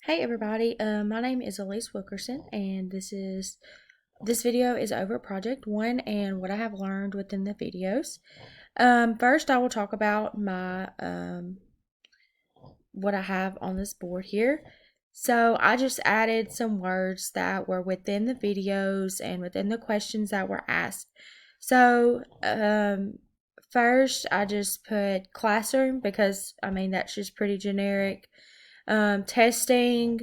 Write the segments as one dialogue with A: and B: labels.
A: Hey everybody, my name is Elise Wilkerson, and this video is over Project 1 and what I have learned within the videos. First, I will talk about my what I have on this board here. So I just added some words that were within the videos and within the questions that were asked. So first, I just put classroom because that's just pretty generic. Testing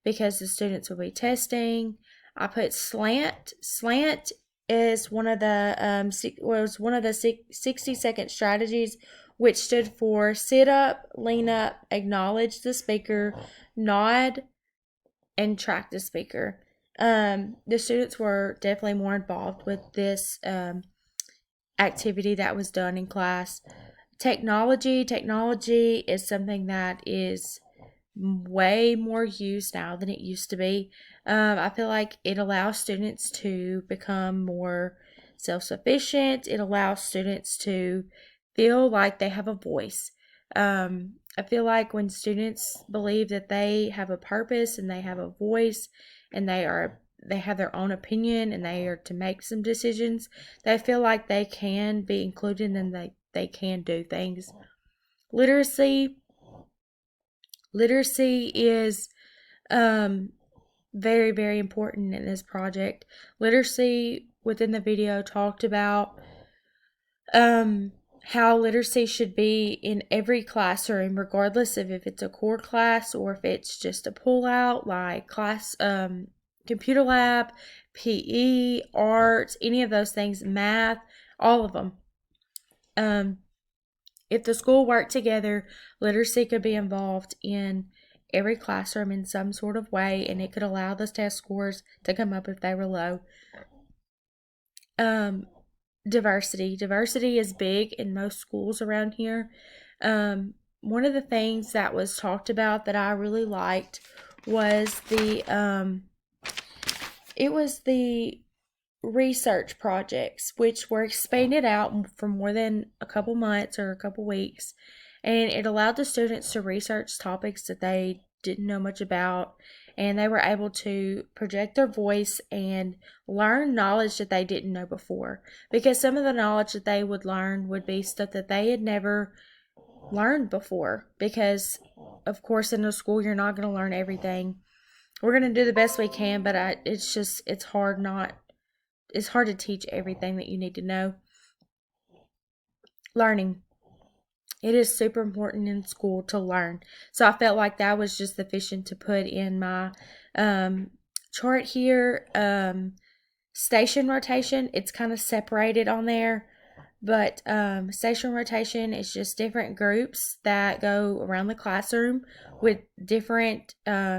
A: because the students will be testing. I put slant. Slant is was one of the 60-second strategies, which stood for sit up, lean up, acknowledge the speaker, nod, and track the speaker. The students were definitely more involved with this activity that was done in class. Technology is something that is way more used now than it used to be. I feel like it allows students to become more self-sufficient. It allows students to feel like they have a voice. I feel like when students believe that they have a purpose and they have a voice and they have their own opinion and they are to make some decisions, they feel like they can be included and they can do things. Literacy is very, very important in this project. Literacy within the video talked about how literacy should be in every classroom, regardless of if it's a core class or if it's just a pull-out like computer lab, PE, art, any of those things, math, all of them. If the school worked together, literacy could be involved in every classroom in some sort of way, and it could allow those test scores to come up if they were low. Diversity is big in most schools around here. One of the things that was talked about that I really liked was the research projects, which were expanded out for more than a couple months or a couple weeks, and it allowed the students to research topics that they didn't know much about, and they were able to project their voice and learn knowledge that they didn't know before, because some of the knowledge that they would learn would be stuff that they had never learned before, because of course in a school you're not going to learn everything. We're going to do the best we can, but it's hard to teach everything that you need to know. Learning. It is super important in school to learn. So I felt like that was just sufficient to put in my chart here. Station rotation, it's kind of separated on there. But station rotation is just different groups that go around the classroom with different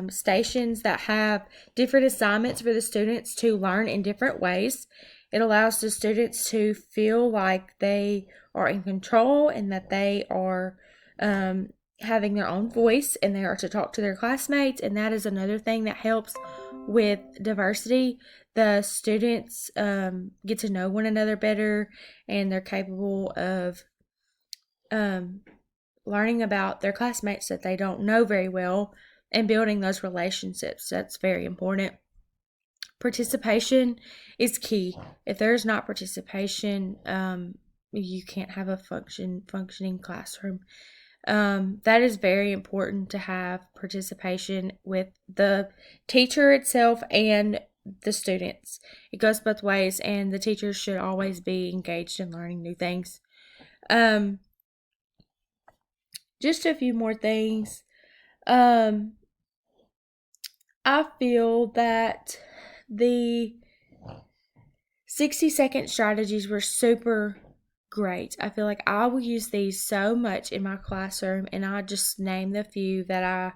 A: stations that have different assignments for the students to learn in different ways. It allows the students to feel like they are in control and that they are having their own voice and they are to talk to their classmates. And that is another thing that helps with diversity. The students get to know one another better, and they're capable of learning about their classmates that they don't know very well and building those relationships. That's very important. Participation is key. If there's not participation, you can't have a functioning classroom. That is very important to have participation with the teacher itself and the students. It goes both ways, and the teachers should always be engaged in learning new things. Just a few more things. I feel that the 60-second strategies were super great. I feel like I will use these so much in my classroom, and I just named the few that I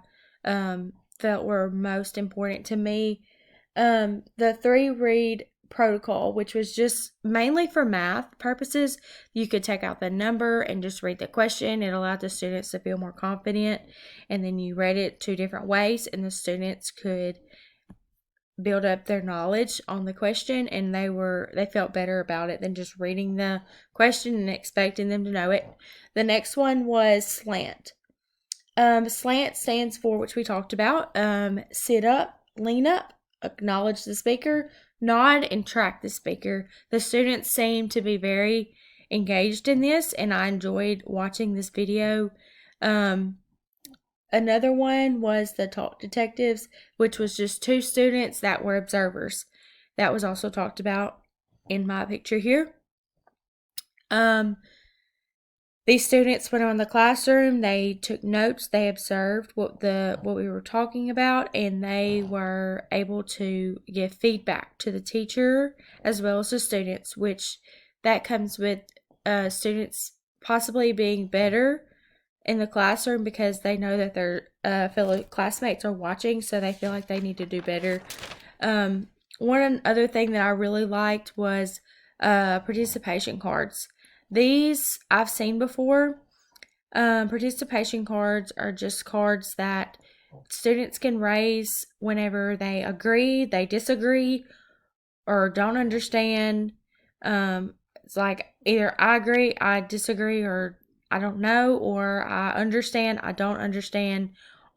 A: felt were most important to me. The 3-read protocol, which was just mainly for math purposes. You could take out the number and just read the question. It allowed the students to feel more confident, and then you read it 2 different ways, and the students could build up their knowledge on the question, and they felt better about it than just reading the question and expecting them to know it. The next one was slant. Slant stands for, which we talked about, sit up, lean up, acknowledge the speaker, nod, and track the speaker. The students seem to be very engaged in this, and I enjoyed watching this video. Another one was the talk detectives, which was just 2 students that were observers. That was also talked about in my picture here. These students went around the classroom, they took notes, they observed what we were talking about, and they were able to give feedback to the teacher as well as the students, which that comes with students possibly being better in the classroom because they know that their fellow classmates are watching, so they feel like they need to do better. One other thing that I really liked was participation cards. These I've seen before. Participation cards are just cards that students can raise whenever they agree, they disagree, or don't understand. It's like either I agree, I disagree, or I don't know, or I understand, I don't understand,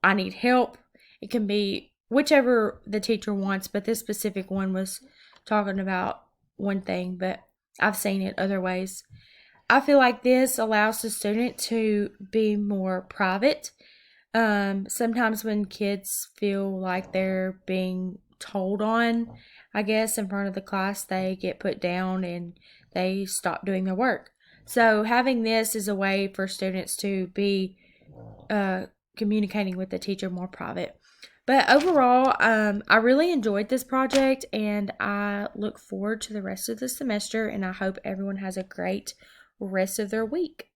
A: I need help. It can be whichever the teacher wants, but this specific one was talking about one thing, but I've seen it other ways. I feel like this allows the student to be more private. Sometimes when kids feel like they're being told on, I guess, in front of the class, they get put down and they stop doing their work. So having this is a way for students to be communicating with the teacher more private. But overall, I really enjoyed this project, and I look forward to the rest of the semester, and I hope everyone has a great rest of their week.